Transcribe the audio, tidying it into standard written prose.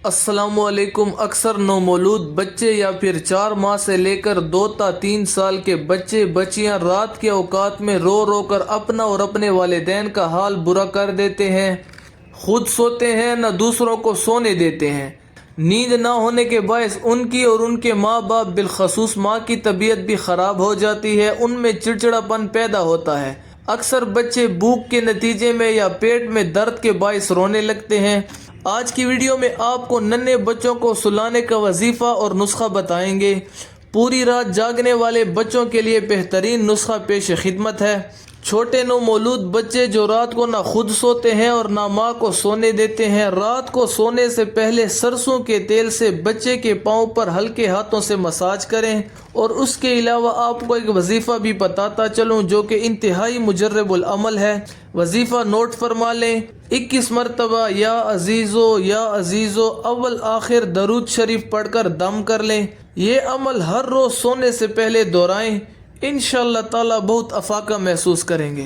السلام علیکم۔ اکثر نومولود بچے یا پھر 4 ماہ سے لے کر 2 تا 3 سال کے بچے بچیاں رات کے اوقات میں رو رو کر اپنا اور اپنے والدین کا حال برا کر دیتے ہیں۔ خود سوتے ہیں نہ دوسروں کو سونے دیتے ہیں۔ نیند نہ ہونے کے باعث ان کی اور ان کے ماں باپ بالخصوص ماں کی طبیعت بھی خراب ہو جاتی ہے، ان میں چڑچڑاپن پیدا ہوتا ہے۔ اکثر بچے بھوک کے نتیجے میں یا پیٹ میں درد کے باعث رونے لگتے ہیں۔ آج کی ویڈیو میں آپ کو ننھے بچوں کو سلانے کا وظیفہ اور نسخہ بتائیں گے۔ پوری رات جاگنے والے بچوں کے لیے بہترین نسخہ پیش خدمت ہے۔ چھوٹے نومولود بچے جو رات کو نہ خود سوتے ہیں اور نہ ماں کو سونے دیتے ہیں، رات کو سونے سے پہلے سرسوں کے تیل سے بچے کے پاؤں پر ہلکے ہاتھوں سے مساج کریں۔ اور اس کے علاوہ آپ کو ایک وظیفہ بھی بتاتا چلوں جو کہ انتہائی مجرب العمل ہے۔ وظیفہ نوٹ فرما لیں۔ 21 مرتبہ یا عزیزو اول آخر درود شریف پڑھ کر دم کر لیں۔ یہ عمل ہر روز سونے سے پہلے دہرائیں، انشاءاللہ تعالی بہت افاقہ محسوس کریں گے۔